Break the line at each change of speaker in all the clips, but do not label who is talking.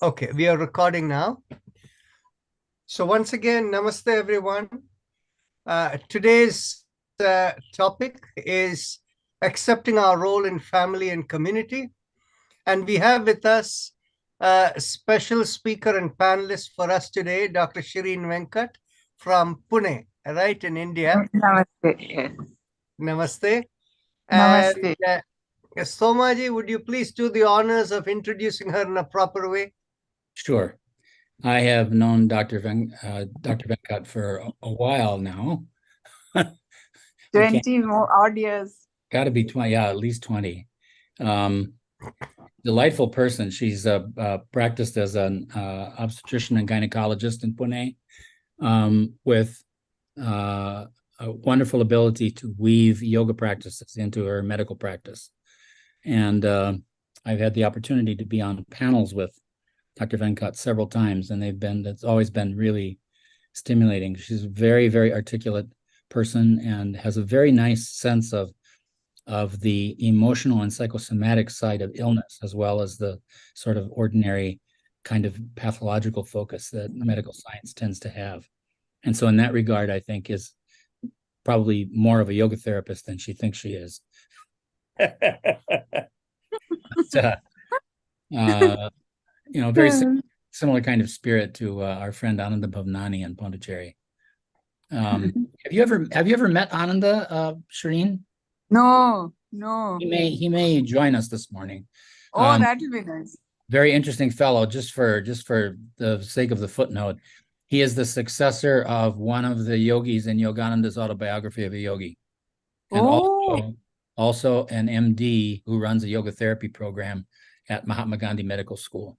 Okay, we are recording now. So once again, namaste everyone. Today's topic is accepting our role in family and community. And we have with us a special speaker and panelist for us today, Dr. Shireen Venkat from Pune, right, in India.
Namaste. Yes.
Namaste. And
Namaste.
Somaji, would you please do the honors of introducing her in a proper way?
Sure. I have known Dr. Venkat for a while now.
20 more odd years.
Got to be 20, yeah, at least 20. Delightful person. She's practiced as an obstetrician and gynecologist in Pune with a wonderful ability to weave yoga practices into her medical practice. And I've had the opportunity to be on panels with Dr. Venkat several times, and it's always been really stimulating. She's a very, very articulate person and has a very nice sense of the emotional and psychosomatic side of illness, as well as the sort of ordinary kind of pathological focus that medical science tends to have. And so in that regard, I think is probably more of a yoga therapist than she thinks she is. Very similar kind of spirit to our friend Ananda Bhavnani in Pondicherry. Have you ever met Ananda, Shireen?
No.
He may join us this morning.
Oh, that will be nice.
Very interesting fellow. Just for the sake of the footnote, he is the successor of one of the yogis in Yogananda's autobiography of a yogi, and also an MD who runs a yoga therapy program at Mahatma Gandhi Medical School.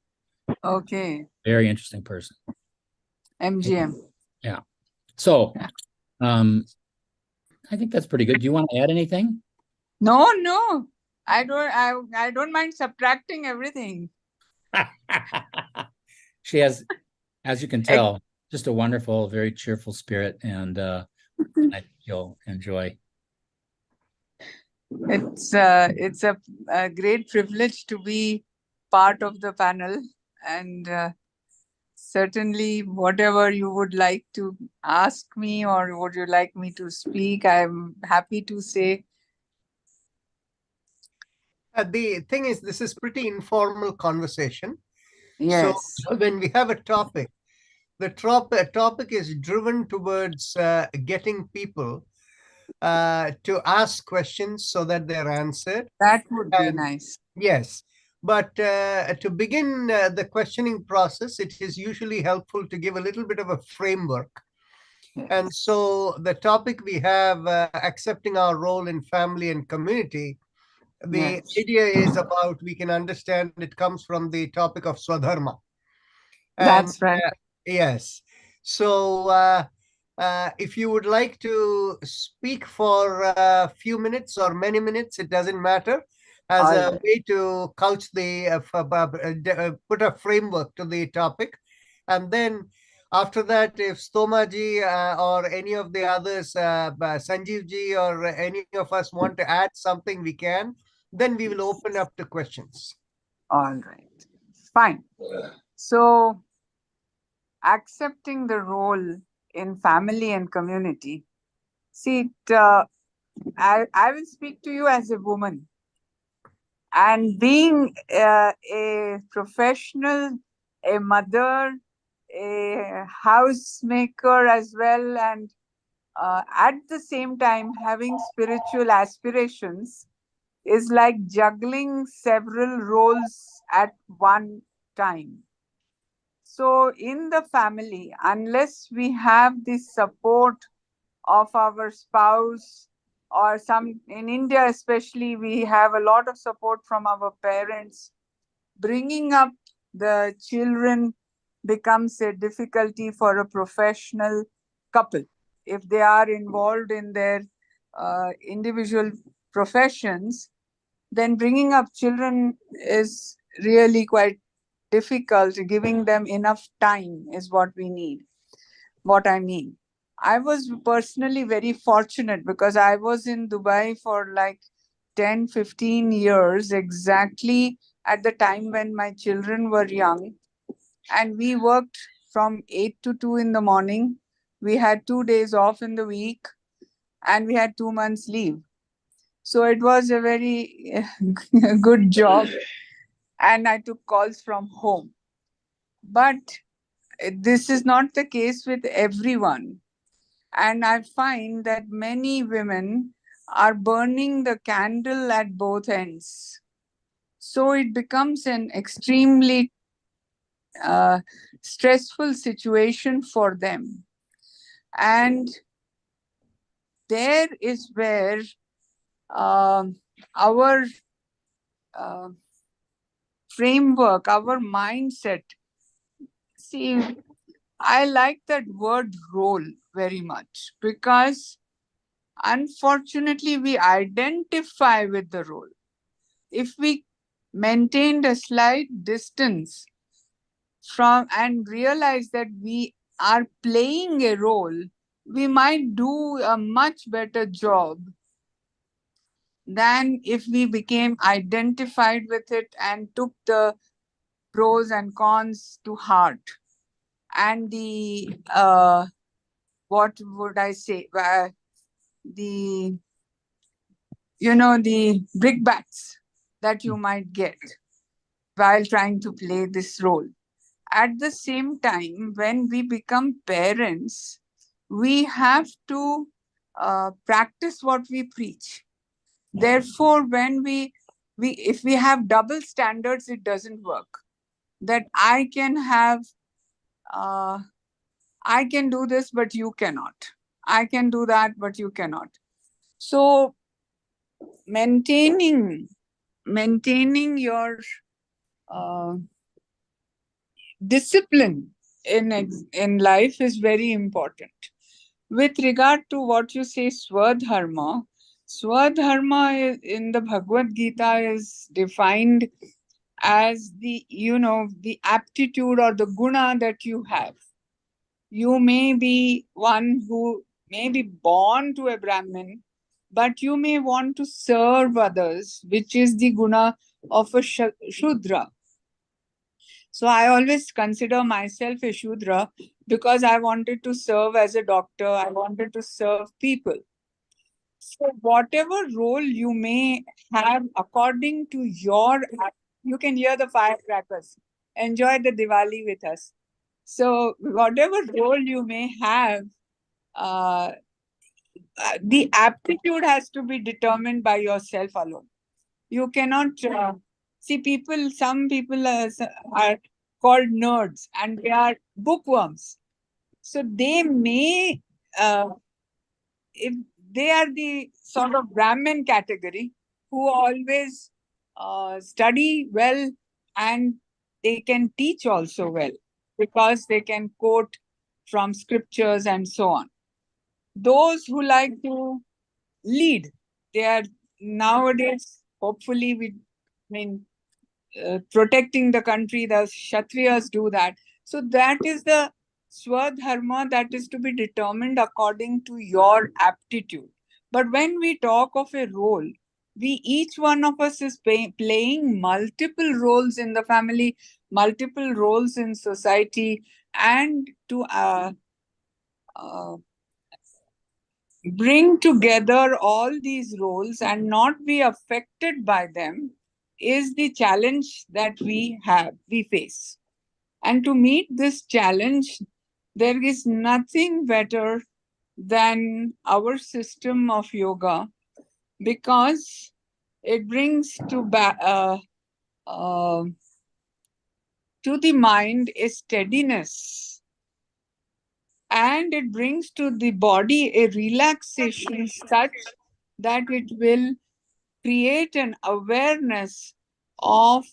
Okay.
Very interesting person.
MGM.
Yeah. So, I think that's pretty good. Do you want to add anything?
No. I don't mind subtracting everything.
She has, as you can tell, just a wonderful, very cheerful spirit, and I think you'll enjoy.
It's a great privilege to be part of the panel, and certainly whatever you would like to ask me or would you like me to speak, I'm happy to say.
The thing is, this is pretty informal conversation.
Yes.
So when we have a topic, the topic is driven towards getting people to ask questions so that they're answered.
That would be nice.
Yes. But to begin the questioning process, it is usually helpful to give a little bit of a framework.
Yes.
And so the topic we have, accepting our role in family and community, the idea is about, we can understand it comes from the topic of Swadharma.
That's right.
Yes. So if you would like to speak for a few minutes or many minutes, it doesn't matter, as a way to couch put a framework to the topic. And then after that, if Stomaji or any of the others, Sanjeevji or any of us want to add something, we can. Then we will open up to questions.
All right. Fine. So, accepting the role in family and community. See, I will speak to you as a woman. And being a professional, a mother, a housemaker as well, and at the same time having spiritual aspirations is like juggling several roles at one time. So in the family, unless we have the support of our spouse, or in India especially, we have a lot of support from our parents, bringing up the children becomes a difficulty for a professional couple. If they are involved in their individual professions, then bringing up children is really quite difficult. Giving them enough time is what we need. What I mean, I was personally very fortunate because I was in Dubai for like 10-15 years, exactly at the time when my children were young. and we worked from 8 to 2 in the morning. We had 2 days off in the week, and we had 2 months leave. So it was a very good job, and I took calls from home. But this is not the case with everyone. And I find that many women are burning the candle at both ends. So it becomes an extremely stressful situation for them. And there is where our framework, our mindset, see, I like that word role very much, because unfortunately we identify with the role. If we maintained a slight distance from and realize that we are playing a role, we might do a much better job than if we became identified with it and took the pros and cons to heart. And the what would I say? The the brickbats that you might get while trying to play this role. At the same time, when we become parents, we have to practice what we preach. Therefore, when we if we have double standards, it doesn't work. That I can do this, but you cannot. I can do that, but you cannot. So maintaining your discipline in life is very important. With regard to what you say, Swadharma, Swadharma in the Bhagavad Gita is defined as the aptitude or the guna that you have. You may be one who may be born to a Brahmin, but you may want to serve others, which is the guna of a Shudra. So I always consider myself a Shudra because I wanted to serve as a doctor. I wanted to serve people. So whatever role you may have according to you can hear the firecrackers. Enjoy the Diwali with us. So whatever role you may have, the aptitude has to be determined by yourself alone. You cannot see people. Some people are called nerds and they are bookworms. So they may, if they are the sort of Brahmin category who always study well and they can teach also well because they can quote from scriptures and so on. Those who like to lead, they are nowadays, hopefully, protecting the country, the Kshatriyas do that. So that is the Swadharma that is to be determined according to your aptitude. But when we talk of a role, each one of us is playing multiple roles in the family, multiple roles in society, and to bring together all these roles and not be affected by them is the challenge that we face. And to meet this challenge, there is nothing better than our system of yoga, because it brings to the mind a steadiness, and it brings to the body a relaxation such that it will create an awareness of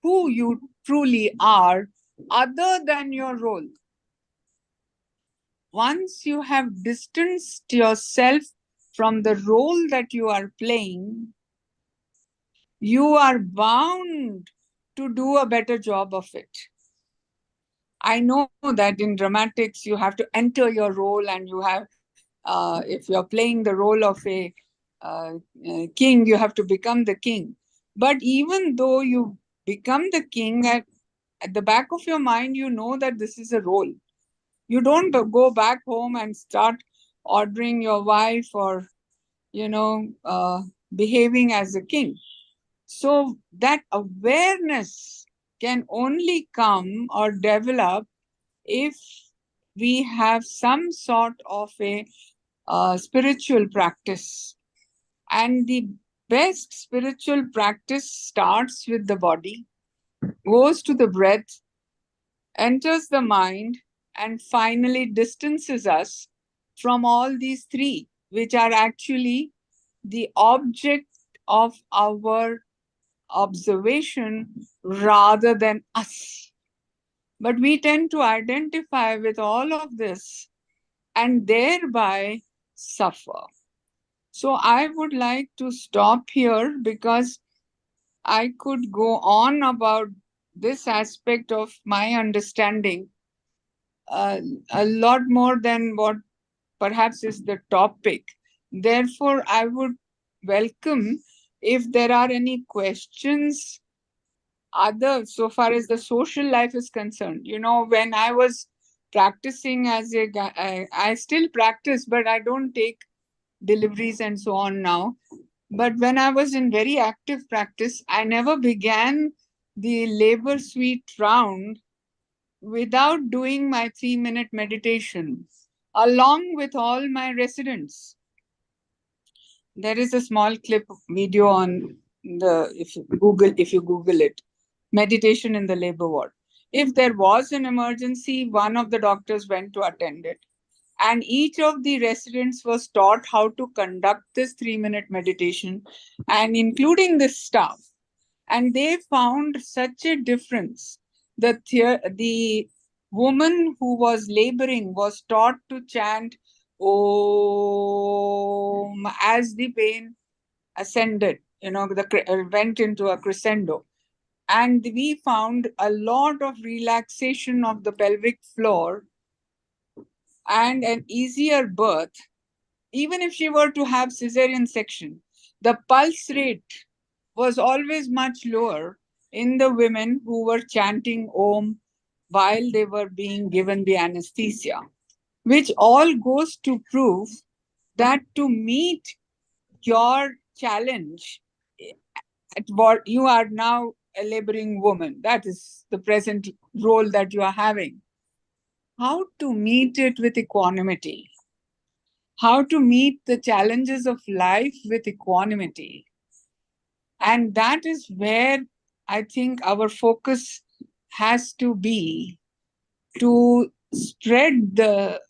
who you truly are other than your role. Once you have distanced yourself from the role that you are playing, you are bound to do a better job of it. I know that in dramatics, you have to enter your role, and you have, if you're playing the role of a king, you have to become the king. But even though you become the king, at the back of your mind, you know that this is a role. You don't go back home and start ordering your wife or, behaving as a king. So that awareness can only come or develop if we have some sort of a spiritual practice. And the best spiritual practice starts with the body, goes to the breath, enters the mind, and finally distances us from all these three, which are actually the object of our observation rather than us. But we tend to identify with all of this and thereby suffer. So I would like to stop here because I could go on about this aspect of my understanding a lot more than what perhaps is the topic. Therefore, I would welcome if there are any questions other so far as the social life is concerned. When I was practicing as a guy, I still practice, but I don't take deliveries and so on now. But when I was in very active practice, I never began the labor suite round without doing my 3-minute meditation along with all my residents. There is a small clip video on if you Google it, meditation in the labor ward. If there was an emergency, one of the doctors went to attend it. And each of the residents was taught how to conduct this 3-minute meditation, and including the staff. And they found such a difference. The woman who was laboring was taught to chant Om as the pain ascended, went into a crescendo. And we found a lot of relaxation of the pelvic floor and an easier birth. Even if she were to have cesarean section, the pulse rate was always much lower in the women who were chanting Om while they were being given the anesthesia, which all goes to prove that to meet your challenge at what you are now a laboring woman, that is the present role that you are having, how to meet it with equanimity, how to meet the challenges of life with equanimity. And that is where I think our focus has to be, to spread the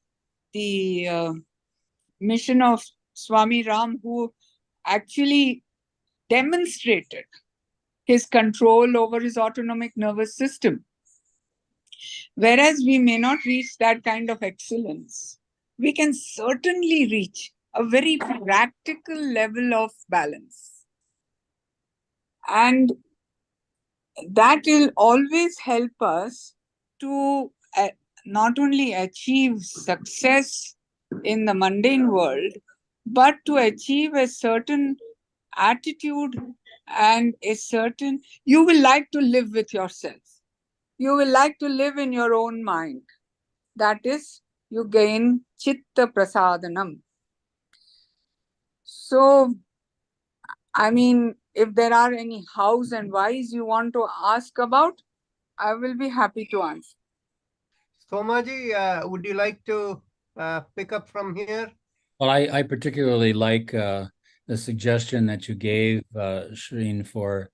mission of Swami Ram, who actually demonstrated his control over his autonomic nervous system. Whereas we may not reach that kind of excellence, we can certainly reach a very practical level of balance. And that will always help us to not only achieve success in the mundane world, but to achieve a certain attitude and you will like to live with yourself. You will like to live in your own mind. That is, you gain chitta prasadanam. So, I mean, if there are any hows and whys you want to ask about, I will be happy to answer.
Somaji, would you like to pick up from here?
Well, I particularly like the suggestion that you gave, Shireen, for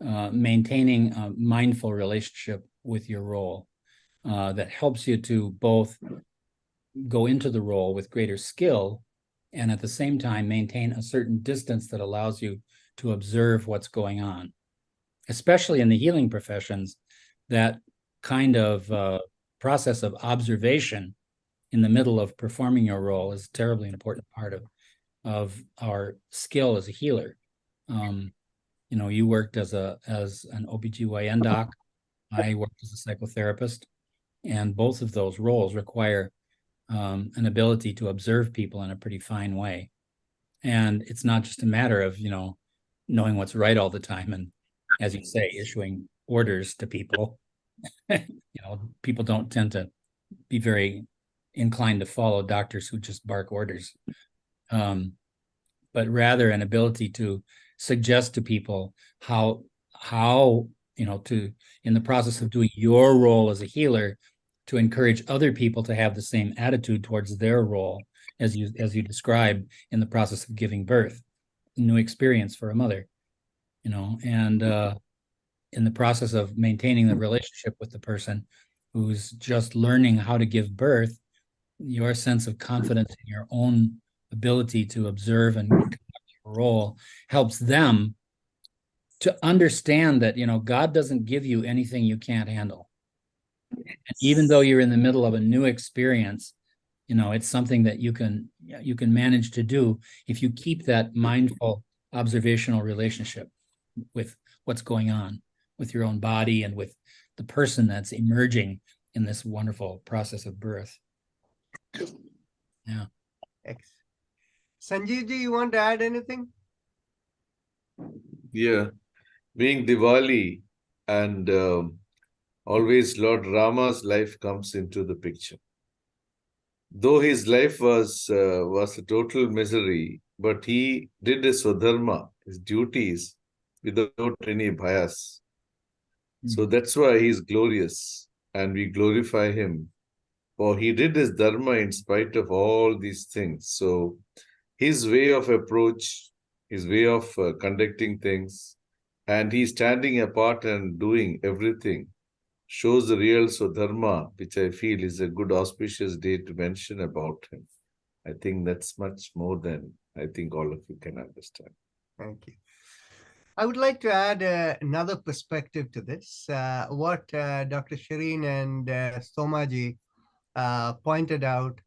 maintaining a mindful relationship with your role that helps you to both go into the role with greater skill and at the same time maintain a certain distance that allows you to observe what's going on. Especially in the healing professions, that kind of process of observation in the middle of performing your role is a terribly important part of our skill as a healer. You worked as an OBGYN doc. I worked as a psychotherapist, and both of those roles require an ability to observe people in a pretty fine way. And it's not just a matter of, knowing what's right all the time and, as you say, issuing orders to people. People don't tend to be very inclined to follow doctors who just bark orders, but rather an ability to suggest to people how to, in the process of doing your role as a healer, to encourage other people to have the same attitude towards their role as you described in the process of giving birth, new experience for a mother, and in the process of maintaining the relationship with the person who's just learning how to give birth, your sense of confidence in your own ability to observe and conduct your role helps them to understand that, God doesn't give you anything you can't handle. And even though you're in the middle of a new experience, it's something that you can manage to do if you keep that mindful observational relationship with what's going on with your own body and with the person that's emerging in this wonderful process of birth. Yeah.
Sanjeev ji, you want to add anything?
Yeah. Being Diwali and always Lord Rama's life comes into the picture. Though his life was a total misery, but he did his swadharma, his duties, without any bias. So that's why he's glorious, and we glorify him. For he did his dharma in spite of all these things. So his way of approach, his way of conducting things, and he's standing apart and doing everything, shows the real Swadharma, which I feel is a good auspicious day to mention about him. I think that's much more than I think all of you can understand.
Thank you. I would like to add another perspective to this. What Dr. Shireen and Somaji pointed out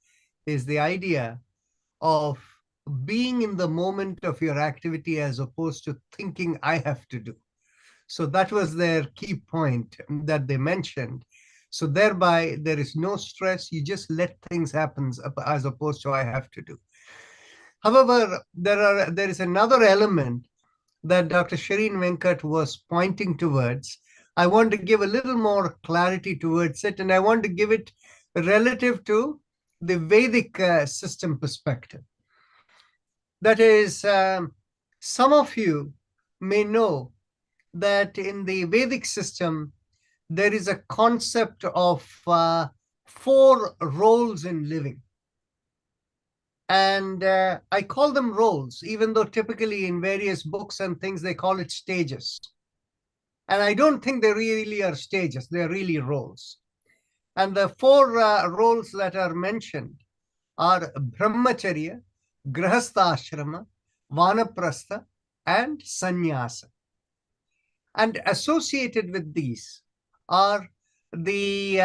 is the idea of being in the moment of your activity as opposed to thinking I have to do. So that was their key point that they mentioned. So thereby there is no stress. You just let things happen as opposed to I have to do. However, there is another element that Dr. Shireen Venkat was pointing towards. I want to give a little more clarity towards it, and I want to give it relative to the Vedic system perspective. That is, some of you may know that in the Vedic system, there is a concept of 4 roles in living. And I call them roles, even though typically in various books and things, they call it stages. And I don't think they really are stages. They're really roles. And the 4 roles that are mentioned are Brahmacharya, Grahastha-ashrama, Vanaprastha, and Sannyasa. And associated with these are the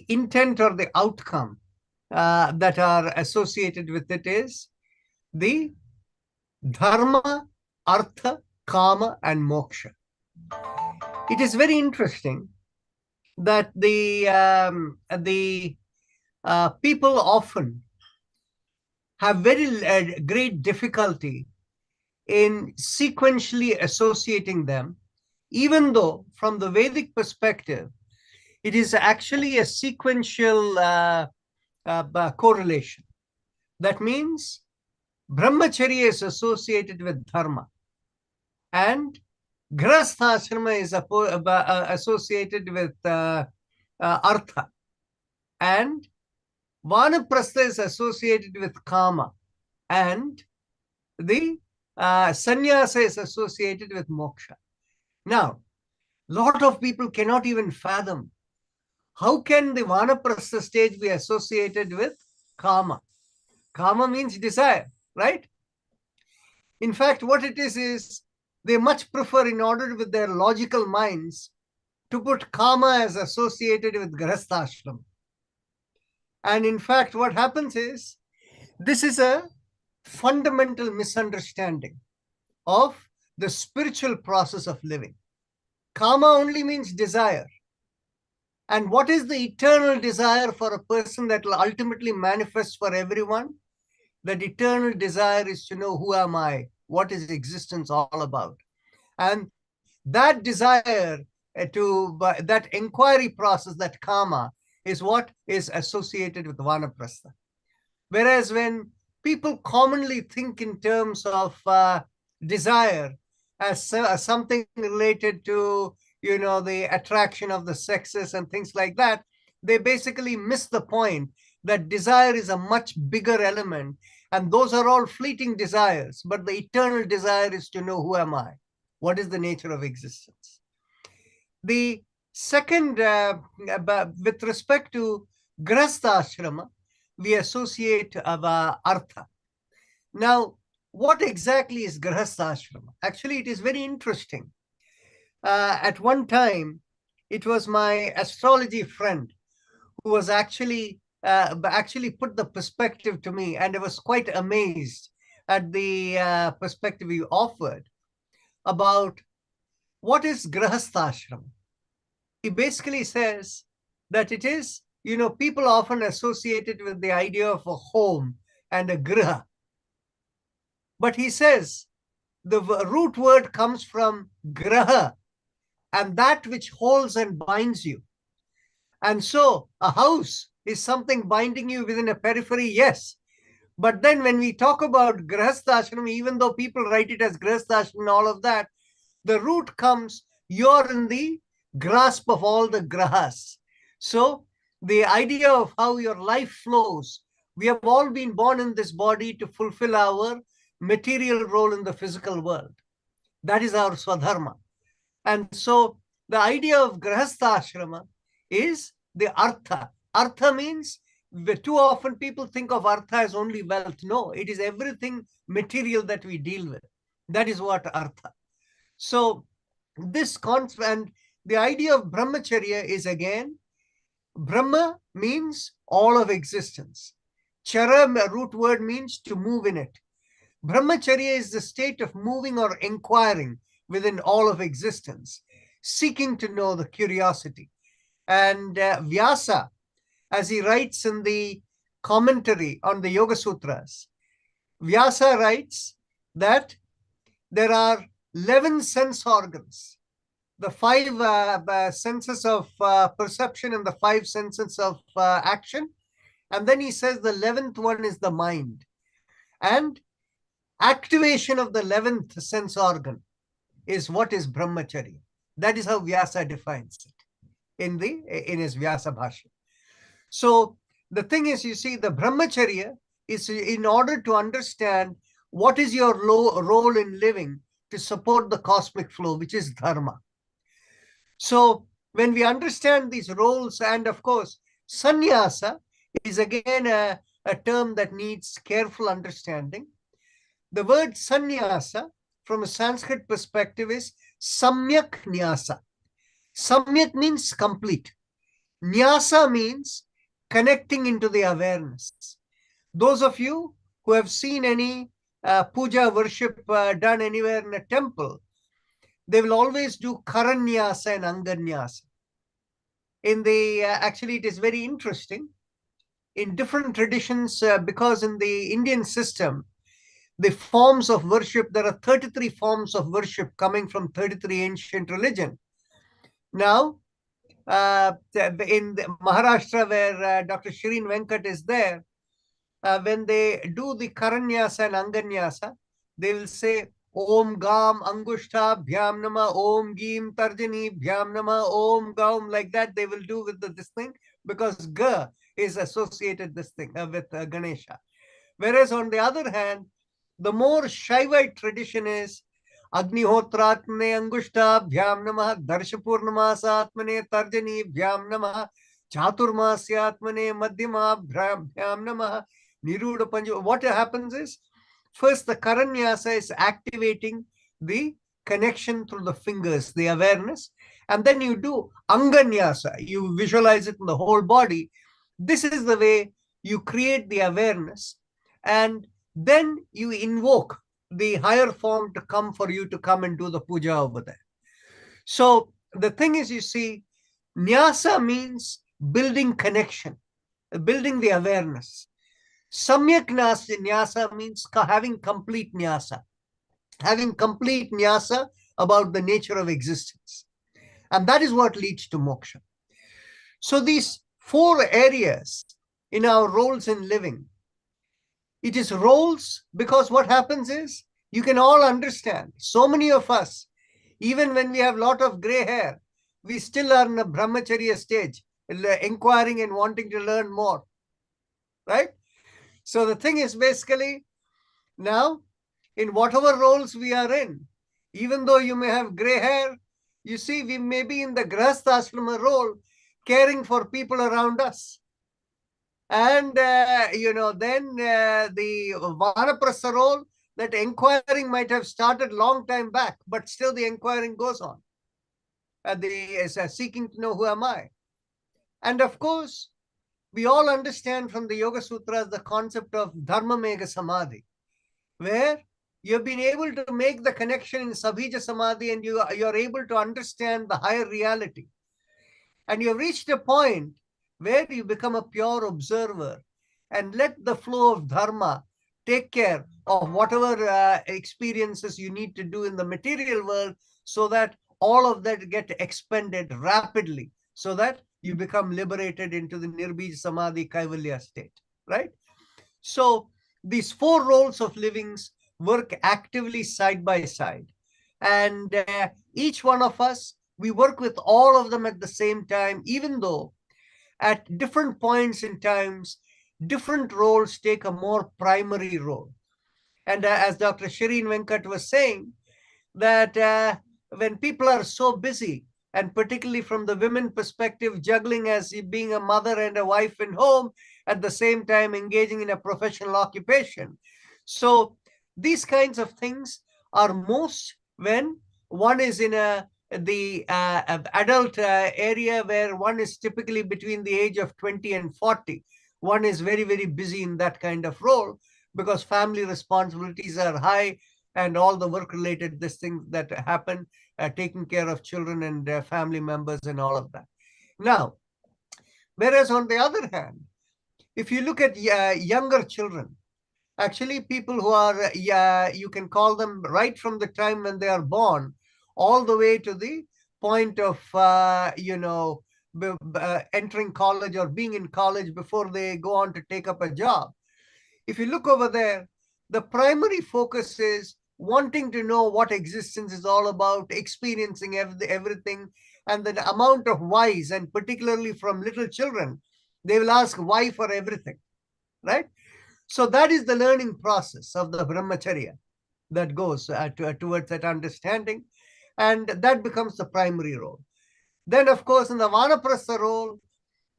intent or the outcome that are associated with it is the dharma, artha, kama, and moksha. It is very interesting that the people often have very great difficulty in sequentially associating them, even though from the Vedic perspective, it is actually a sequential correlation. That means Brahmacharya is associated with dharma, and Grahastha-ashrama is associated with artha, and Vanaprastha is associated with kama, and the sannyasa is associated with moksha. Now, a lot of people cannot even fathom how can the Vanaprastha stage be associated with kama. Kama means desire, right? In fact, what it is they much prefer, in order with their logical minds, to put kama as associated with Grahastha-ashram. And in fact, what happens is, this is a fundamental misunderstanding of the spiritual process of living. Kama only means desire. And what is the eternal desire for a person that will ultimately manifest for everyone? That eternal desire is to know, who am I? What is existence all about? And that desire that inquiry process, that karma, is what is associated with vanaprastha. Whereas when people commonly think in terms of desire as something related to, the attraction of the sexes and things like that, they basically miss the point that desire is a much bigger element, and those are all fleeting desires. But the eternal desire is to know, who am I? What is the nature of existence? The second, with respect to grahastha ashrama, we associate artha. Now, what exactly is grahastha ashrama? Actually, it is very interesting. At one time, it was my astrology friend who was actually put the perspective to me, and I was quite amazed at the perspective he offered about what is grahastha ashrama. He basically says that it is, people often associate it with the idea of a home and a griha. But he says the root word comes from graha, and that which holds and binds you. And so a house is something binding you within a periphery, yes. But then when we talk about grahastha ashram, even though people write it as grahastha ashram and all of that, the root comes, you're in the grasp of all the grahas. So the idea of how your life flows, we have all been born in this body to fulfill our material role in the physical world. That is our swadharma. And so the idea of grahastha ashrama is the artha. Artha means, too often people think of artha as only wealth. No, it is everything material that we deal with. That is what artha. So this concept, and the idea of brahmacharya is, again, Brahma means all of existence. Chara, root word, means to move in it. Brahmacharya is the state of moving or inquiring within all of existence, seeking to know, the curiosity. And Vyasa, as he writes in the commentary on the Yoga Sutras, Vyasa writes that there are 11 sense organs, the 5 senses of perception and the 5 senses of action. And then he says the 11th one is the mind. And activation of the 11th sense organ is what is brahmacharya. That is how Vyasa defines it in his Vyasa Bhashya. So the thing is, you see, the brahmacharya is in order to understand what is your role in living to support the cosmic flow, which is dharma. So when we understand these roles, and of course, sannyasa is again a term that needs careful understanding. The word sannyasa from a Sanskrit perspective is samyak nyasa. Samyak means complete. Nyasa means connecting into the awareness. Those of you who have seen any puja worship done anywhere in a temple, they will always do karanyasa and anganyasa. Actually, it is very interesting. In different traditions, because in the Indian system, the forms of worship, there are 33 forms of worship coming from 33 ancient religion. Now, in Maharashtra, where Dr. Shireen Venkat is there, when they do the karanyasa and anganyasa, they will say, Om Gam Angushta Bhyam Nama, Om Gim Tarjani Bhyam Nama, Om Gaum, like that they will do with this thing, because Ga is associated this thing with Ganesha. Whereas on the other hand, the more Shaivite tradition is Agnihotratmane Angushta Bhyam Namah, Darshapurnamasa Tarjani Bhyam Namah, Chaturmasyatmane Madhyama Bhyam Namah, Niruda Panju. What happens is, first the Karanyasa is activating the connection through the fingers, the awareness, and then you do Anganyasa, you visualize it in the whole body. This is the way you create the awareness, and then you invoke the higher form to come for you to come and do the puja over there. So the thing is, you see, nyasa means building connection, building the awareness. Samyak nyasa means having complete nyasa about the nature of existence. And that is what leads to moksha. So these 4 areas in our roles in living, it is roles because what happens is, you can all understand, so many of us, even when we have a lot of gray hair, we still are in a brahmacharya stage, inquiring and wanting to learn more, right? So the thing is basically, now, in whatever roles we are in, even though you may have gray hair, you see, we may be in the grahasthashrama role, caring for people around us. And, then the vanaprastha role, that inquiring might have started long time back, but still the inquiring goes on. Seeking to know who am I. And of course, we all understand from the Yoga Sutras the concept of dharma mega samadhi, where you've been able to make the connection in Sabhija Samadhi and you're able to understand the higher reality. And you've reached a point where you become a pure observer and let the flow of dharma take care of whatever experiences you need to do in the material world, so that all of that get expended rapidly, so that you become liberated into the Nirbij Samadhi Kaivalya state, right? So these 4 roles of livings work actively side by side. And each one of us, we work with all of them at the same time, even though at different points in times, different roles take a more primary role. And as Dr. Shireen Venkat was saying, that when people are so busy, and particularly from the women perspective, juggling as being a mother and a wife in home, at the same time engaging in a professional occupation. So these kinds of things are most when one is in the adult area, where one is typically between the age of 20 and 40. One is very, very busy in that kind of role because family responsibilities are high, and all the work-related things that happen, taking care of children and family members and all of that. Now, whereas on the other hand, if you look at younger children, actually people who are, you can call them right from the time when they are born, all the way to the point of, entering college or being in college before they go on to take up a job. If you look over there, the primary focus is wanting to know what existence is all about, experiencing everything, and the amount of whys, and particularly from little children, they will ask why for everything, right? So that is the learning process of the brahmacharya that goes towards that understanding, and that becomes the primary role. Then, of course, in the vanaprastha role,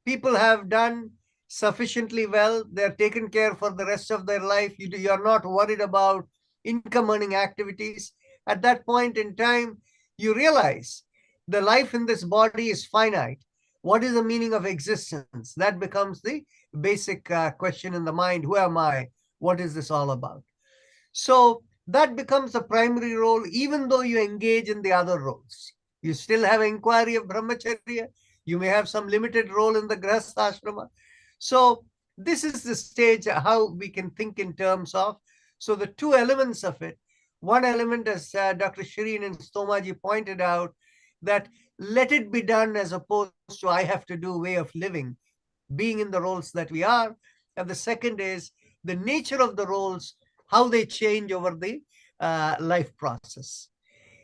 people have done sufficiently well. They're taken care for the rest of their life. You're not worried about income earning activities. At that point in time, you realize the life in this body is finite. What is the meaning of existence? That becomes the basic question in the mind. Who am I? What is this all about? So that becomes the primary role, even though you engage in the other roles. You still have inquiry of brahmacharya. You may have some limited role in the grahasthashrama. So this is the stage how we can think in terms of, so the 2 elements of it. One element, as Dr. Shireen and Stomaji pointed out, that let it be done as opposed to I have to do way of living, being in the roles that we are. And the second is the nature of the roles, how they change over the life process.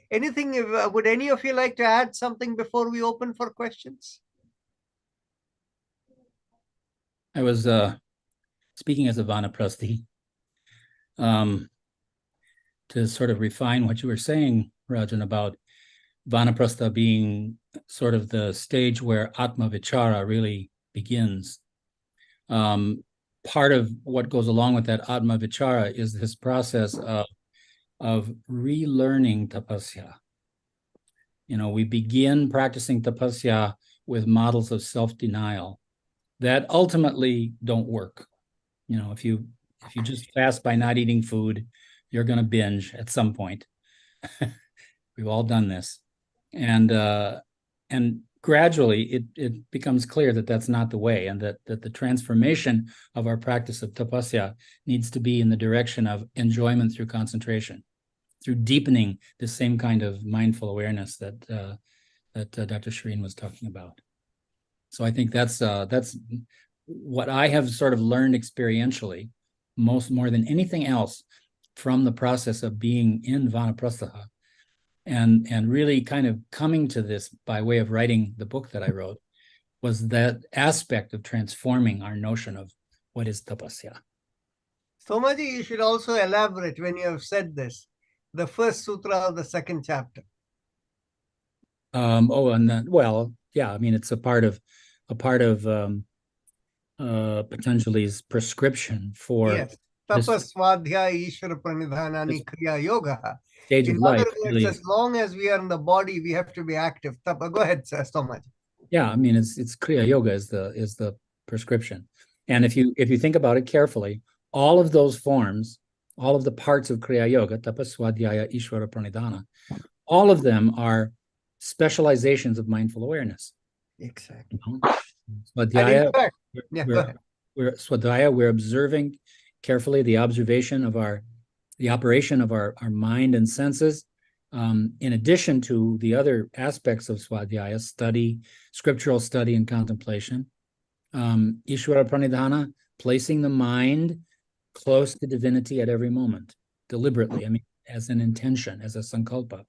Anything, would any of you like to add something before we open for questions?
I was speaking as a vanaprasthi to sort of refine what you were saying, Rajan, about vanaprastha being sort of the stage where atma vichara really begins. Part of what goes along with that atma vichara is this process of relearning tapasya. We begin practicing tapasya with models of self-denial that ultimately don't work. If you just fast by not eating food, you're going to binge at some point. We've all done this, and gradually it becomes clear that that's not the way, and that the transformation of our practice of tapasya needs to be in the direction of enjoyment through concentration, through deepening the same kind of mindful awareness that that Dr. Shireen was talking about. So I think that's what I have sort of learned experientially, more than anything else, from the process of being in Vanaprastha, and really kind of coming to this by way of writing the book that I wrote, was that aspect of transforming our notion of what is tapasya.
Somaji, you should also elaborate when you have said this, the first sutra of the second chapter.
And then, well, yeah, I mean, it's a part of Patanjali's prescription for
yes. Tapas svadhyaya ishvara pranidhanani kriya yoga.
Stage
In
of life.
other words,
Really,
as long as we are in the body, we have to be active. Go ahead, Somaji.
yeah, I mean, it's kriya yoga is the prescription. And if you think about it carefully, all of those forms, all of the parts of kriya yoga, tapaswadhyaya, ishvara pranidhana, all of them are specializations of mindful awareness.
Exactly.
Swadhyaya,
Swadhyaya,
we're observing carefully the operation of our mind and senses, in addition to the other aspects of Swadhyaya, study, scriptural study and contemplation. Ishvara pranidhana, placing the mind close to divinity at every moment, deliberately, I mean, as an intention, as a sankalpa.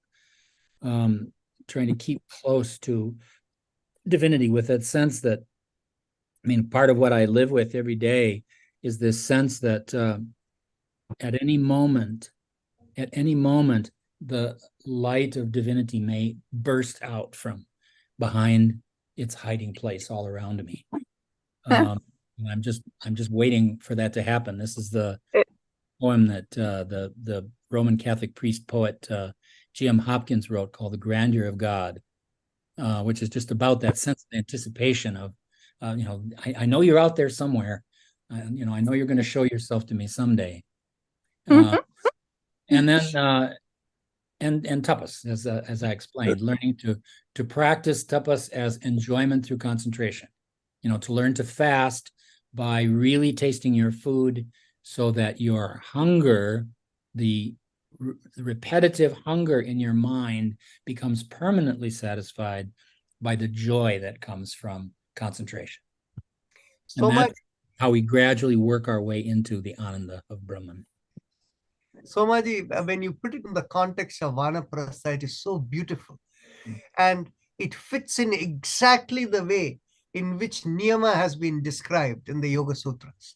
Trying to keep close to divinity with that sense that, I mean, part of what I live with every day is this sense that at any moment, the light of divinity may burst out from behind its hiding place all around me. And I'm just waiting for that to happen. This is the poem that the Roman Catholic priest poet G.M. Hopkins wrote, called "The Grandeur of God," which is just about that sense of anticipation of, I know you're out there somewhere. I know you're going to show yourself to me someday. And then and tapas, as I explained, learning to practice tapas as enjoyment through concentration. To learn to fast by really tasting your food, so that your hunger, the repetitive hunger in your mind, becomes permanently satisfied by the joy that comes from concentration. So that's how we gradually work our way into the Ananda of Brahman.
Somaji, when you put it in the context of Vanaprastha, it is so beautiful. And it fits in exactly the way in which niyama has been described in the Yoga Sutras.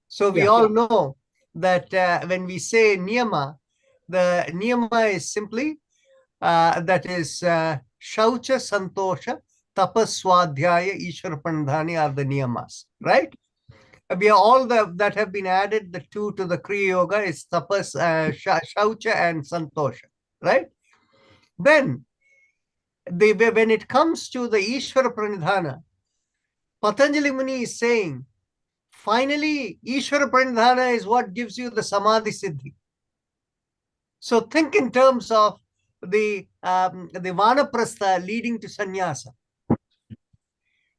So we all know that when we say niyama, the niyama is simply, that is shaucha, santosha, tapas, swadhyaya, ishvara pranidhani are the niyamas, right? We are all that have been added, the two to the Kriya Yoga is tapas, shaucha and santosha, right? Then, when it comes to the Ishvara Pranidhana, Patanjali Muni is saying, finally, Ishvara Pranidhana is what gives you the Samadhi Siddhi. So think in terms of the Vanaprastha leading to sannyasa.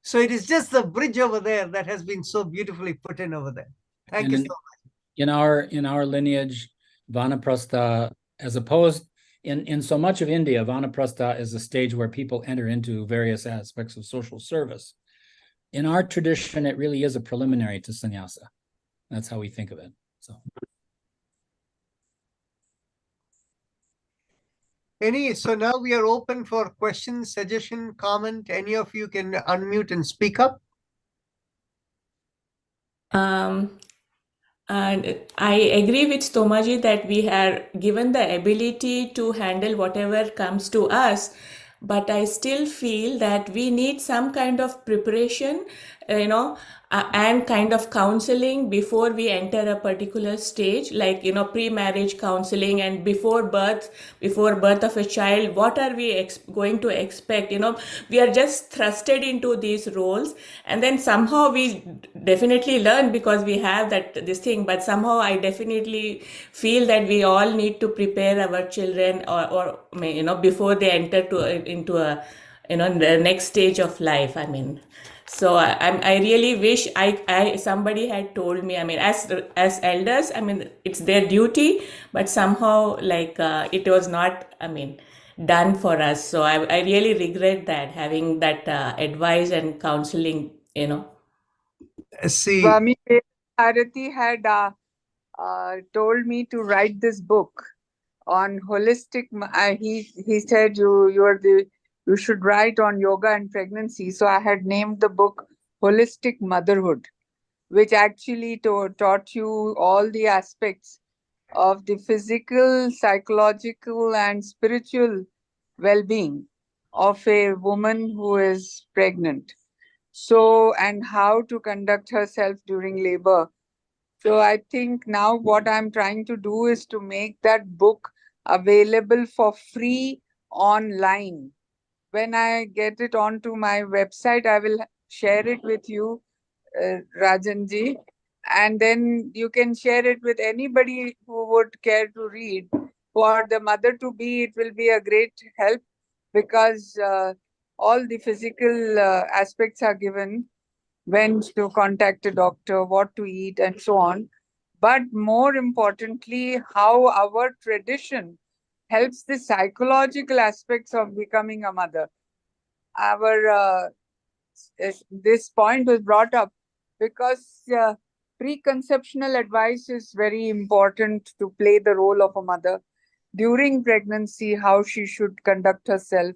So it is just the bridge over there that has been so beautifully put in over there. Thank you so much.
In our lineage, Vanaprastha, as opposed in so much of India, Vanaprastha is a stage where people enter into various aspects of social service. In our tradition, it really is a preliminary to sannyasa. That's how we think of it.
So now we are open for questions, suggestion, comment. Any of you can unmute and speak up.
And I agree with Tomaji that we are given the ability to handle whatever comes to us, but I still feel that we need some kind of preparation, and kind of counseling before we enter a particular stage, like, pre-marriage counseling, and before birth of a child. What are we going to expect? We are just thrusted into these roles, and then somehow we definitely learn because we have this thing, but somehow I definitely feel that we all need to prepare our children or before they enter into a the next stage of life. I mean, so I really wish somebody had told me. I mean, as elders, I mean, it's their duty, but somehow, like, it was not. I mean, done for us. So I really regret that, having that advice and counseling, you know.
See,
Swami Bharati had told me to write this book on holistic. He said you should write on yoga and pregnancy. So I had named the book Holistic Motherhood, which actually taught you all the aspects of the physical, psychological, and spiritual well-being of a woman who is pregnant. So, and how to conduct herself during labor. So I think now what I'm trying to do is to make that book available for free online. When I get it onto my website, I will share it with you, Rajanji, and then you can share it with anybody who would care to read. For the mother to be, it will be a great help because all the physical aspects are given, when to contact a doctor, what to eat, and so on. But more importantly, how our tradition helps the psychological aspects of becoming a mother. Our this point was brought up because preconceptional advice is very important to play the role of a mother during pregnancy, how she should conduct herself,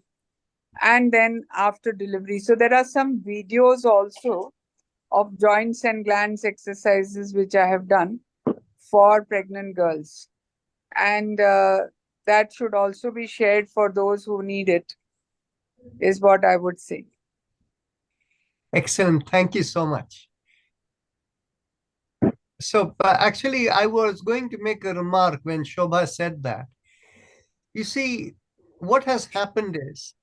and then after delivery. So there are some videos also of joints and glands exercises which I have done for pregnant girls, and that should also be shared for those who need it, is what I would say.
excellent. Thank you so much. So actually, I was going to make a remark when Shobha said that. You see, what has happened is,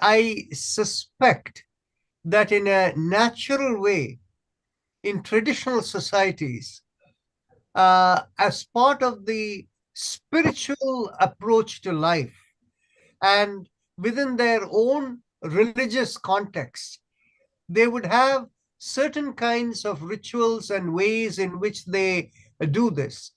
I suspect that in a natural way, in traditional societies, as part of the spiritual approach to life and within their own religious context, they would have certain kinds of rituals and ways in which they do this.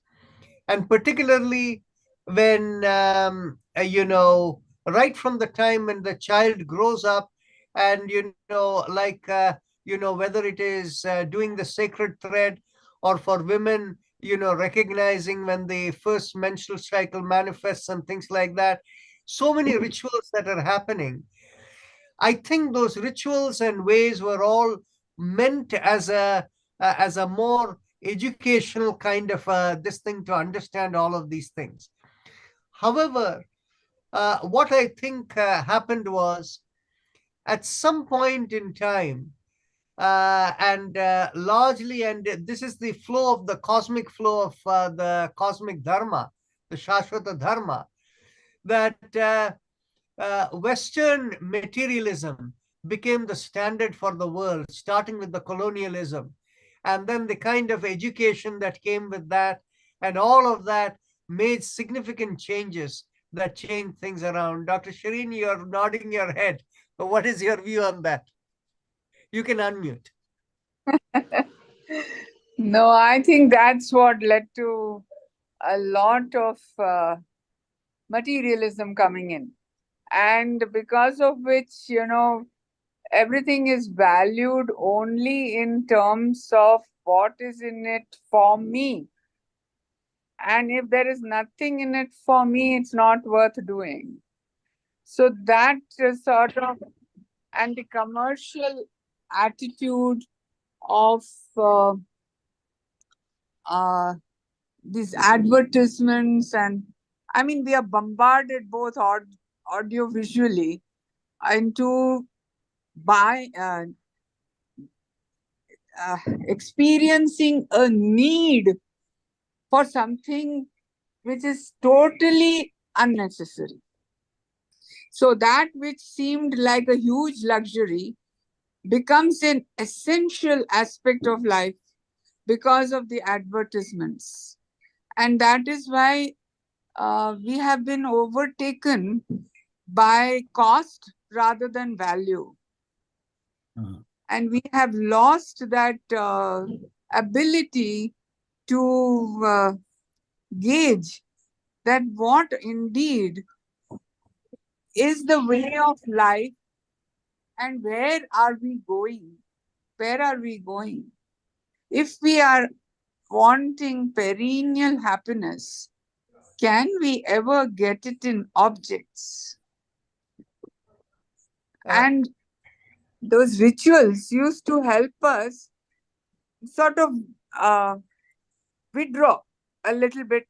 And particularly when, right from the time when the child grows up, and, whether it is doing the sacred thread, or for women, recognizing when the first menstrual cycle manifests and things like that. So many rituals that are happening. I think those rituals and ways were all meant as a more educational kind of this thing, to understand all of these things. However, what I think happened was, at some point in time, and largely, and this is the flow of the cosmic flow of the cosmic dharma, the Shashwata dharma, that Western materialism became the standard for the world, starting with the colonialism, and then the kind of education that came with that, and all of that made significant changes that changed things around. Dr. Shireen, you're nodding your head. What is your view on that? You can unmute.
No, I think that's what led to a lot of materialism coming in. And because of which, everything is valued only in terms of what is in it for me. And if there is nothing in it for me, it's not worth doing. So that sort of, and the commercial attitude of these advertisements, and I mean, we are bombarded both audio visually into by experiencing a need for something which is totally unnecessary. So that which seemed like a huge luxury becomes an essential aspect of life because of the advertisements. And that is why we have been overtaken by cost rather than value. And we have lost that ability to gauge that what indeed is the way of life, and where are we going? Where are we going? If we are wanting perennial happiness, can we ever get it in objects? And those rituals used to help us sort of withdraw a little bit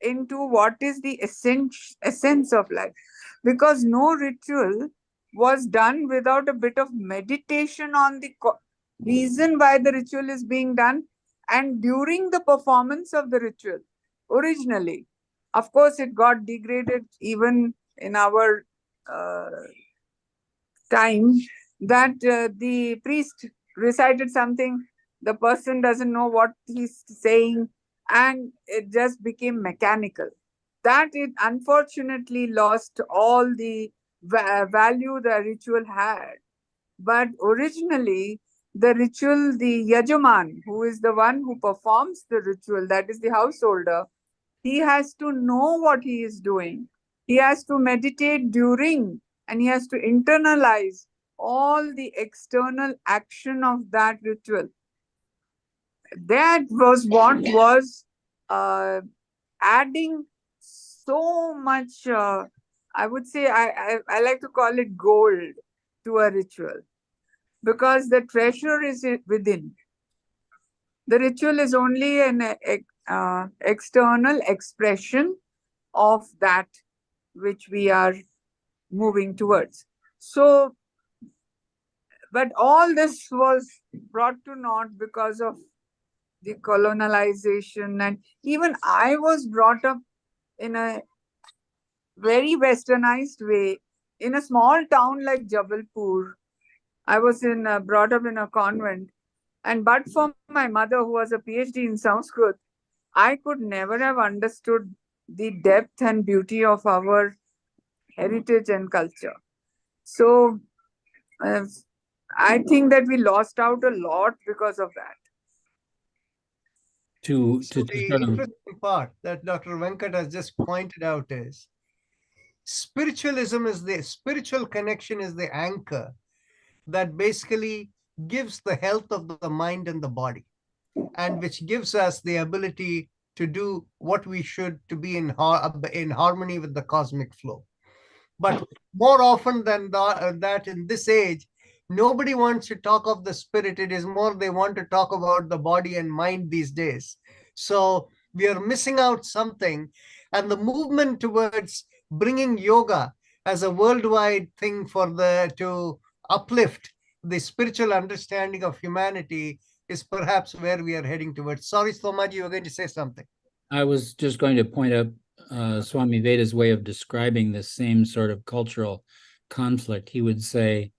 into what is the essence of life, because no ritual was done without a bit of meditation on the reason why the ritual is being done, and during the performance of the ritual. Originally, of course, it got degraded even in our time, that the priest recited something, the person doesn't know what he's saying, and it just became mechanical. That it unfortunately lost all the value the ritual had. But originally, the ritual, the yajaman, who is the one who performs the ritual, that is the householder, he has to know what he is doing. He has to meditate during, and he has to internalize all the external action of that ritual. That was what was adding so much, I would say, I like to call it gold to a ritual, because the treasure is within. The ritual is only an external expression of that which we are moving towards. So, but all this was brought to naught because of the colonialization. And even I was brought up in a very westernized way in a small town like Jabalpur. I was brought up in a convent. And but for my mother, who was a PhD in Sanskrit, I could never have understood the depth and beauty of our heritage and culture. So I think that we lost out a lot because of that.
So the interesting part that Dr. Venkat has just pointed out is spiritualism is the spiritual connection is the anchor that basically gives the health of the mind and the body, and which gives us the ability to do what we should to be in harmony with the cosmic flow. But more often than that, in this age, nobody wants to talk of the spirit. It is more they want to talk about the body and mind these days. So we are missing out something. And the movement towards bringing yoga as a worldwide thing to uplift the spiritual understanding of humanity is perhaps where we are heading towards. Sorry, Somaji, you were going to say something.
I was just going to point out Swami Veda's way of describing this same sort of cultural conflict. He would say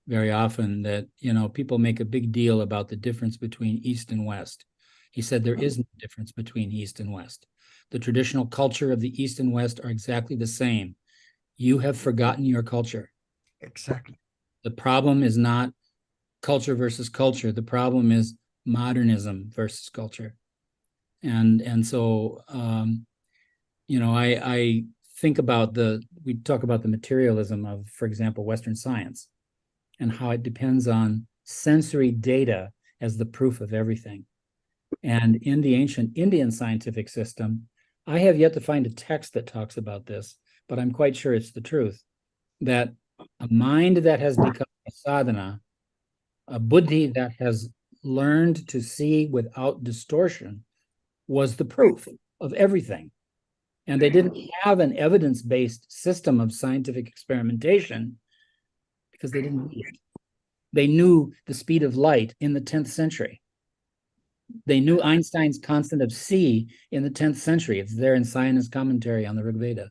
very often that, people make a big deal about the difference between East and West. He said there is no difference between East and West. The traditional culture of the East and West are exactly the same. You have forgotten your culture.
Exactly.
The problem is not culture versus culture. The problem is modernism versus culture. And so, I think about we talk about the materialism of, for example, Western science, and how it depends on sensory data as the proof of everything. And in the ancient Indian scientific system, I have yet to find a text that talks about this, but I'm quite sure it's the truth, that a mind that has become a sadhana, a buddhi that has learned to see without distortion, was the proof of everything. And they didn't have an evidence-based system of scientific experimentation because they didn't need it. They knew the speed of light in the 10th century. They knew Einstein's constant of C in the 10th century. It's there in Sayana's commentary on the Rig Veda.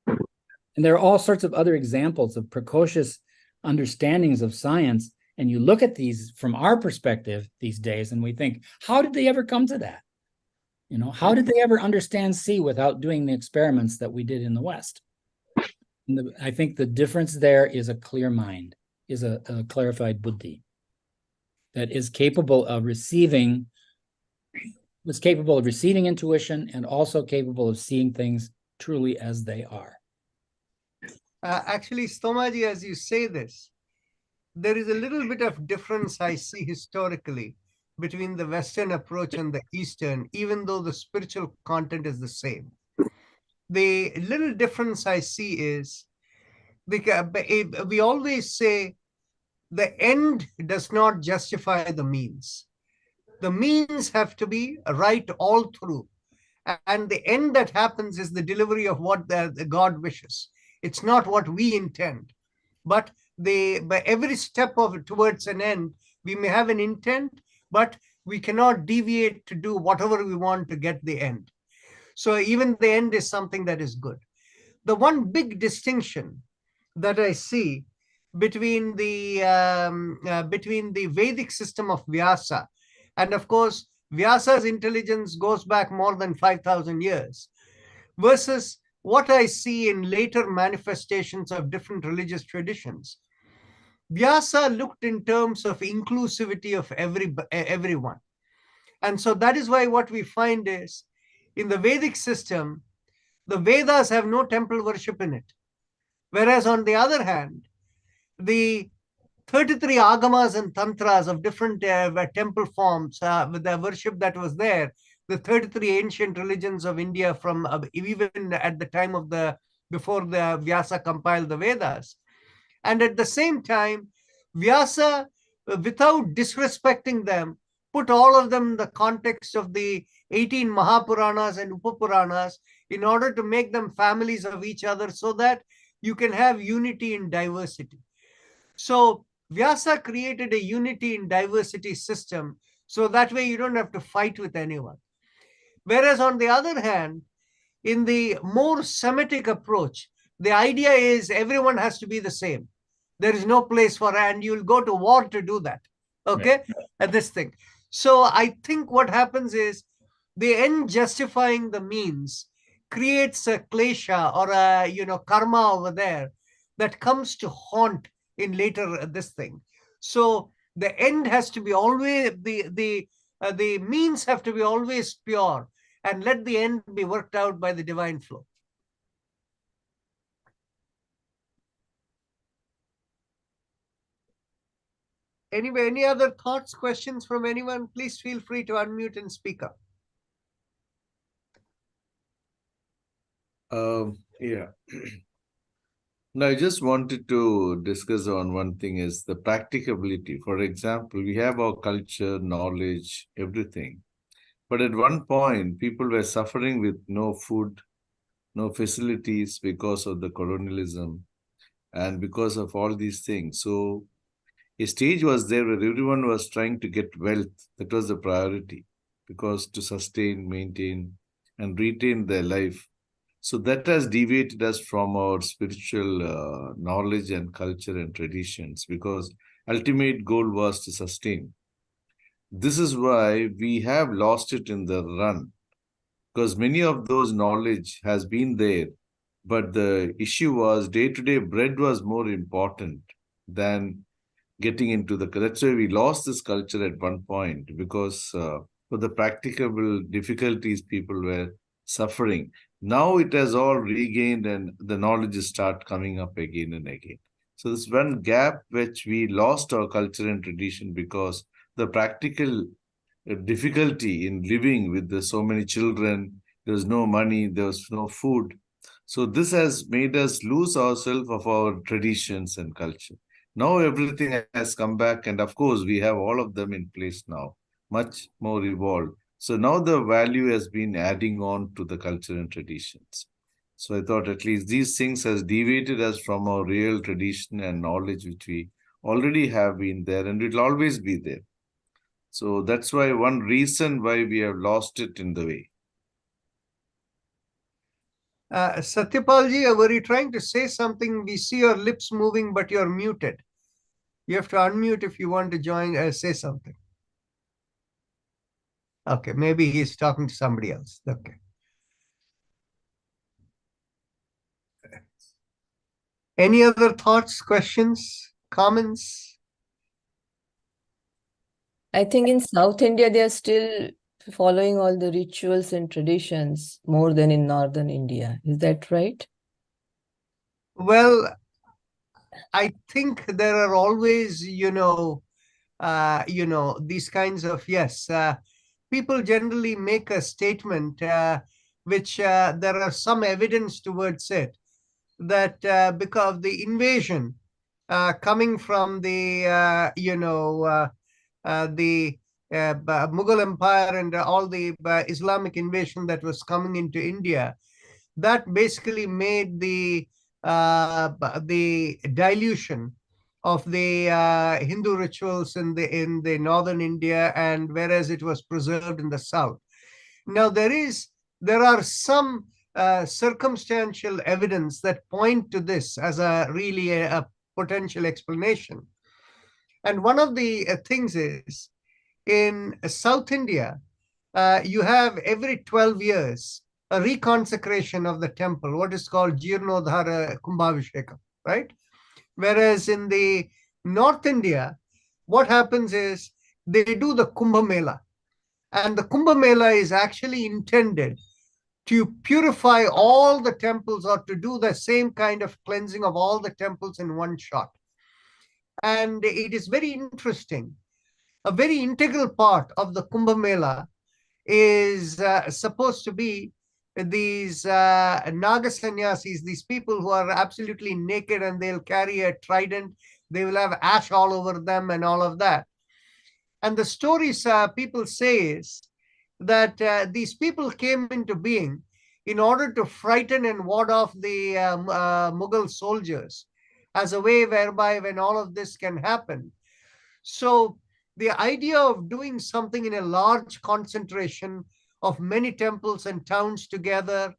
And there are all sorts of other examples of precocious understandings of science. And you look at these from our perspective these days, and we think, how did they ever come to that? How did they ever understand C without doing the experiments that we did in the West? I think the difference there is a clear mind, is a clarified buddhi that is capable of receiving intuition and also capable of seeing things truly as they are.
Actually, Stomaji, as you say this, there is a little bit of difference I see historically between the Western approach and the Eastern, even though the spiritual content is the same. The little difference I see is because we always say the end does not justify the means. The means have to be right all through. And the end that happens is the delivery of what the God wishes. It's not what we intend. But by every step of towards an end, we may have an intent, but we cannot deviate to do whatever we want to get the end. So even the end is something that is good. The one big distinction that I see between the Vedic system of Vyasa, and of course Vyasa's intelligence goes back more than 5,000 years, versus what I see in later manifestations of different religious traditions. Vyasa looked in terms of inclusivity of everyone. And so that is why what we find is in the Vedic system, the Vedas have no temple worship in it. Whereas on the other hand, the 33 agamas and tantras of different temple forms, with the worship that was there, the 33 ancient religions of India from even at the time of before the Vyasa compiled the Vedas. And at the same time, Vyasa, without disrespecting them, put all of them in the context of the 18 Mahapuranas and Upapuranas in order to make them families of each other so that you can have unity in diversity. So Vyasa created a unity in diversity system, so that way you don't have to fight with anyone. Whereas on the other hand, in the more Semitic approach, the idea is everyone has to be the same. There is no place for, and you'll go to war to do that. Okay, right. At this thing. So I think what happens is the end justifying the means creates a klesha or a karma over there that comes to haunt in later this thing. So the end has to be always the means have to be always pure, and let the end be worked out by the divine flow. Anyway, any other thoughts, questions from anyone? Please feel free to unmute and speak up.
Yeah. Now, I just wanted to discuss on one thing is the practicability. For example, we have our culture, knowledge, everything. But at one point, people were suffering with no food, no facilities because of the colonialism and because of all these things. So a stage was there where everyone was trying to get wealth. That was the priority, because to sustain, maintain, and retain their life. So that has deviated us from our spiritual knowledge and culture and traditions, because ultimate goal was to sustain. This is why we have lost it in the run, because many of those knowledge has been there, but the issue was day-to-day bread was more important than getting into that's why we lost this culture at one point, because for the practicable difficulties people were suffering. Now it has all regained and the knowledge start coming up again and again. So this one gap which we lost our culture and tradition because the practical difficulty in living with so many children, there was no money, there was no food. So this has made us lose ourselves of our traditions and culture. Now everything has come back, and of course we have all of them in place now, much more evolved. So now the value has been adding on to the culture and traditions. So I thought at least these things has deviated us from our real tradition and knowledge which we already have been there, and it will always be there. So that's why one reason why we have lost it in the way.
Satyapalji, were you trying to say something? We see your lips moving, but you're muted. You have to unmute if you want to join, say something. Okay, maybe he's talking to somebody else. Okay. Any other thoughts, questions, comments?
I think in South India, they are still following all the rituals and traditions more than in Northern India. Is that right?
Well, I think there are always, these kinds of, yes, people generally make a statement which there are some evidence towards it that because of the invasion coming from the Mughal Empire and all the Islamic invasion that was coming into India, that basically made the dilution of the Hindu rituals in the northern India, and whereas it was preserved in the south. Now there are some circumstantial evidence that point to this as a potential explanation. And one of the things is in South India, you have every 12 years a reconsecration of the temple, what is called Jirnodhara Kumbhabhishekam, right? Whereas in the North India, what happens is they do the Kumbh Mela. And the Kumbh Mela is actually intended to purify all the temples or to do the same kind of cleansing of all the temples in one shot. And it is very interesting. A very integral part of the Kumbh Mela is supposed to be these Naga sannyasis, these people who are absolutely naked and they'll carry a trident, they will have ash all over them and all of that. And the stories people say is that these people came into being in order to frighten and ward off the Mughal soldiers as a way whereby when all of this can happen. So the idea of doing something in a large concentration of many temples and towns together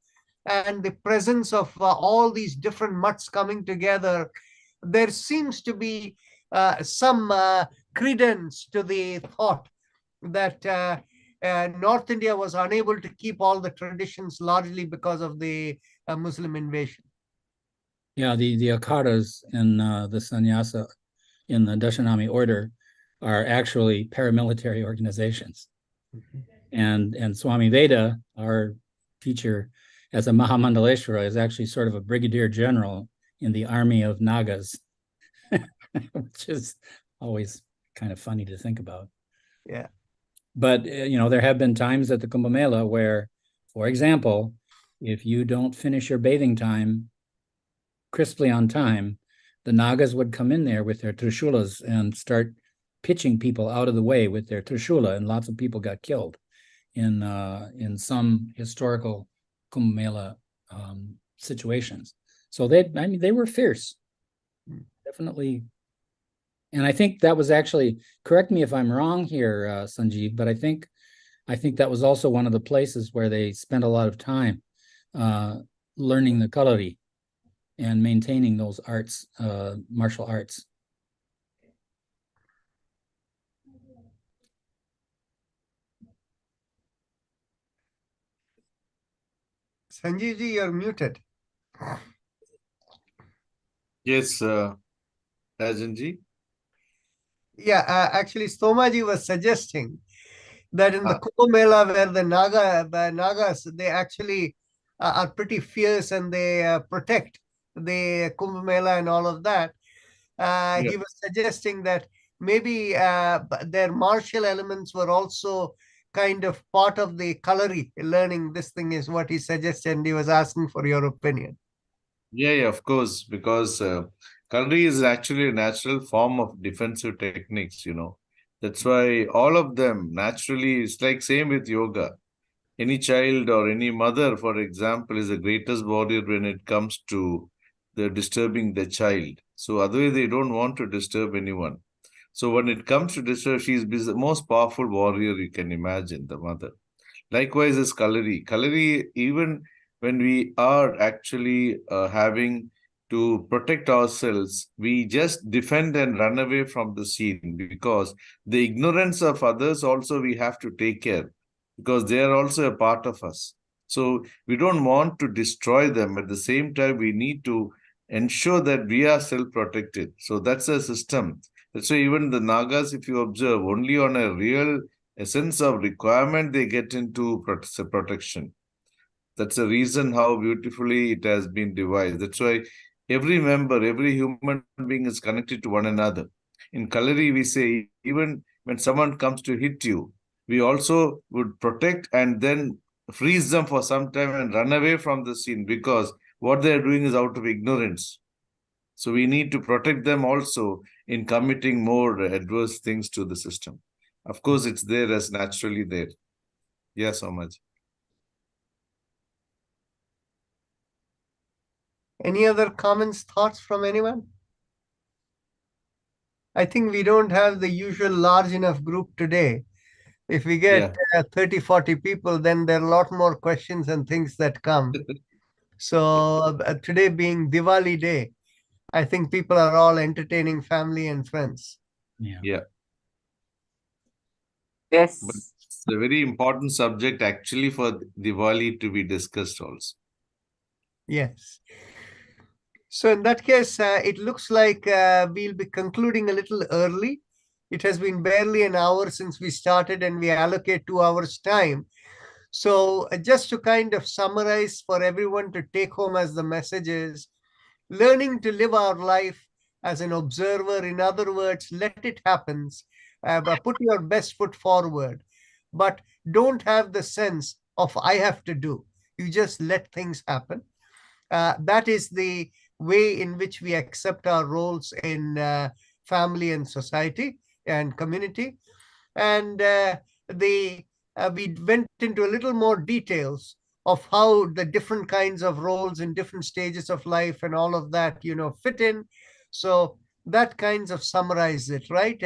and the presence of all these different mutts coming together, there seems to be some credence to the thought that North India was unable to keep all the traditions largely because of the Muslim invasion.
Yeah, the akharas in the sannyasa in the Dashanami order are actually paramilitary organizations. And Swami Veda, our teacher as a Mahamandaleshwara, is actually sort of a brigadier general in the army of Nagas, which is always kind of funny to think about.
Yeah.
But, there have been times at the Kumbh Mela where, for example, if you don't finish your bathing time crisply on time, the Nagas would come in there with their trishulas and start pitching people out of the way with their trishula, and lots of people got killed in some historical Kumbh Mela situations. So they were fierce, definitely. And I think that was actually, correct me if I'm wrong here, Sanjeev, but I think that was also one of the places where they spent a lot of time learning the kalari and maintaining those arts, martial arts.
Sanjeevji, you're muted.
Yes, Rajanji.
Yeah, actually, Stomaji was suggesting that in the Kumbh Mela, where the Nagas, they actually are pretty fierce and they protect the Kumbh Mela and all of that. He was suggesting that maybe their martial elements were also kind of part of the kalari learning. This thing is what he suggested, and he was asking for your opinion.
Yeah, of course, because kalari is actually a natural form of defensive techniques, That's why all of them naturally, it's like same with yoga. Any child or any mother, for example, is the greatest warrior when it comes to the disturbing the child. So otherwise they don't want to disturb anyone. So when it comes to disturb, she's the most powerful warrior you can imagine, the mother. Likewise is kalari. Kalari, even when we are actually having to protect ourselves, we just defend and run away from the scene, because the ignorance of others also we have to take care, because they are also a part of us. So we don't want to destroy them. At the same time, we need to ensure that we are self-protected. So that's a system. That's why even the Nagas, if you observe, only on a real sense of requirement, they get into protection. That's the reason how beautifully it has been devised. That's why Every member, every human being is connected to one another. In Kalari, we say, even when someone comes to hit you, we also would protect and then freeze them for some time and run away from the scene, because what they are doing is out of ignorance. So we need to protect them also in committing more adverse things to the system. Of course, it's there as naturally there. Yeah, so much.
Any other comments, thoughts from anyone? I think we don't have the usual large enough group today. If we get 30, 40 people, then there are a lot more questions and things that come. So today being Diwali day, I think people are all entertaining family and friends.
Yeah.
Yes.
But it's a very important subject actually for Diwali to be discussed also.
Yes. So in that case, it looks like we'll be concluding a little early. It has been barely an hour since we started, and we allocate 2 hours time. So just to kind of summarize for everyone to take home as the message is, learning to live our life as an observer. In other words, let it happen. But put your best foot forward. But don't have the sense of I have to do. You just let things happen. That is the way in which we accept our roles in family and society and community. And we went into a little more details of how the different kinds of roles in different stages of life and all of that, fit in. So that kinds of summarize it, right?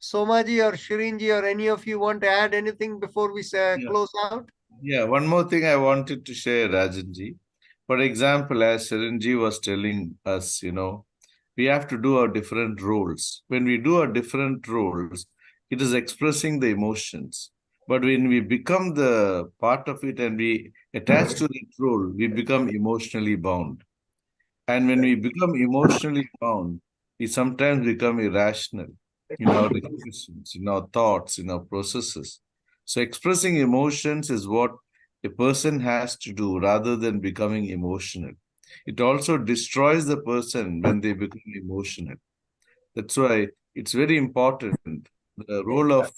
Somaji or Shirinji or any of you want to add anything before we close out?
Yeah, one more thing I wanted to share, Rajanji. For example, as Shirinji was telling us, we have to do our different roles. When we do our different roles, it is expressing the emotions. But when we become the part of it and we attach to that role, we become emotionally bound. And when we become emotionally bound, we sometimes become irrational in our expressions, in our thoughts, in our processes. So, expressing emotions is what a person has to do rather than becoming emotional. It also destroys the person when they become emotional. That's why it's very important. The role of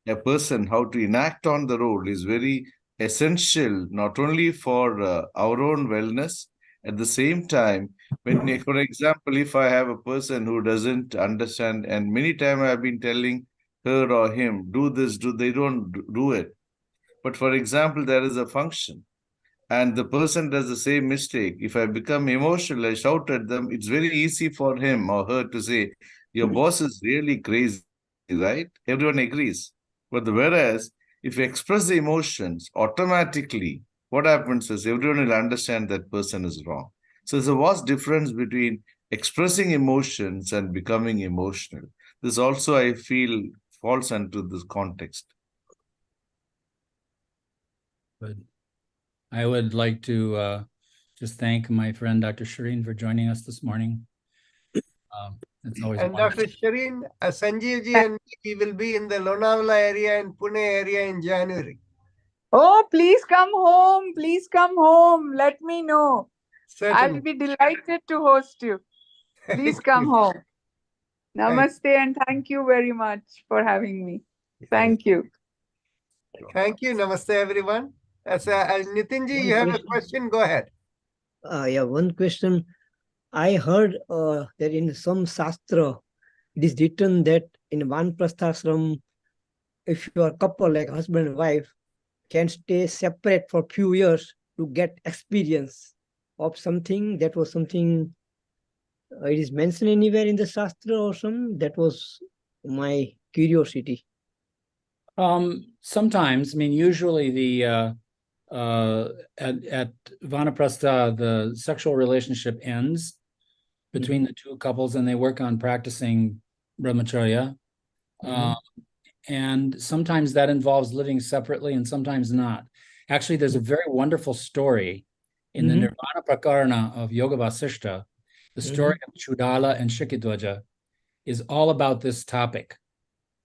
a person, how to enact on the role, is very essential, not only for our own wellness, at the same time, for example, if I have a person who doesn't understand, and many times I've been telling her or him, do this, they don't do it. But for example, there is a function and the person does the same mistake. If I become emotional, I shout at them, it's very easy for him or her to say, your boss is really crazy, right? Everyone agrees. But whereas, if you express the emotions, automatically, what happens is everyone will understand that person is wrong. So there's a vast difference between expressing emotions and becoming emotional. This also, I feel, falls into this context.
Good. I would like to just thank my friend Dr. Shireen for joining us this morning. It's always
and
wonderful.
Dr. Shireen, Sanjeevji and he will be in the Lonavala area and Pune area in January.
Oh, please come home. Please come home. Let me know.
Certainly.
I'll be delighted to host you. Please come home. Namaste and thank you very much for having me. Thank you.
Thank you. Namaste, everyone. Nitinji, you have a question? Go ahead.
Yeah, one question. I heard that in some Shastra, it is written that in one prasthashram, if you are a couple like husband and wife, can stay separate for few years to get experience of something. That was something, it is mentioned anywhere in the Shastra or some. That was my curiosity.
Sometimes, I mean, usually the at Vanaprastha, the sexual relationship ends between the two couples, and they work on practicing brahmacharya. And sometimes that involves living separately, and sometimes not. Actually, there's a very wonderful story in the Nirvana Prakarana of Yoga Vasishta. The story of Chudala and Shikidwaja is all about this topic.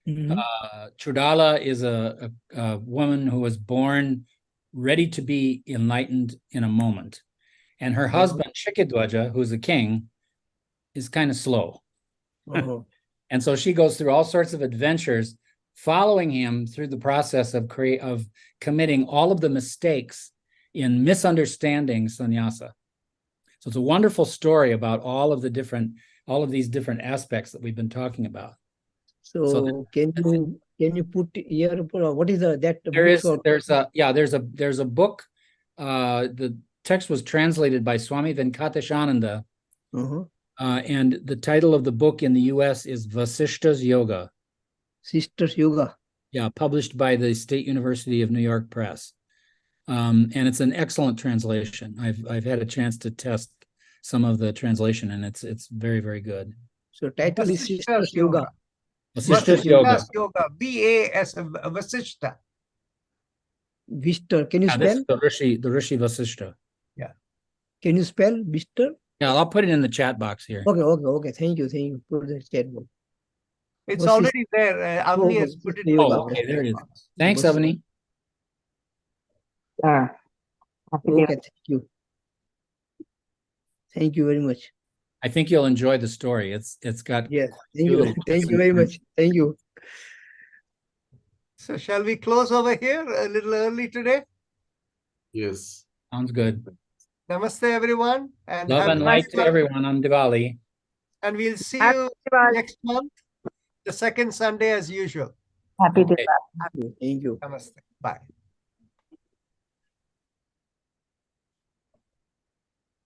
Chudala is a woman who was born ready to be enlightened in a moment. And her husband, Chikadwaja, who's a king, is kind of slow. And so she goes through all sorts of adventures following him through the process of committing all of the mistakes in misunderstanding sannyasa. So it's a wonderful story about all of these different aspects that we've been talking about.
So can you put here, what is that
there's a book. The text was translated by Swami Venkateshananda. And the title of the book in the US is Vasishta's Yoga.
Sisters Yoga.
Yeah, published by the State University of New York Press. And it's an excellent translation. I've had a chance to test some of the translation, and it's very, very good.
So title is Sisters Yoga.
Vasishta's Yoga.
Vasishta.
Vishta. Can you spell?
This is the Rishi Vasishta.
Yeah.
Can you spell Vishta?
Yeah, I'll put it in the chat box here.
Okay. Thank you. Put the chat box.
It's already there. Avani has put it.
Okay, there it is. Thanks, Avani.
Okay, thank you. Thank you very much.
I think you'll enjoy the story. It's got
thank you very much. Thank you.
So shall we close over here a little early today?
Yes.
Sounds good.
Namaste, everyone. And
love and light to everyone on Diwali.
And we'll see you next month, the second Sunday as usual.
Happy Diwali.
Thank you.
Namaste. Bye.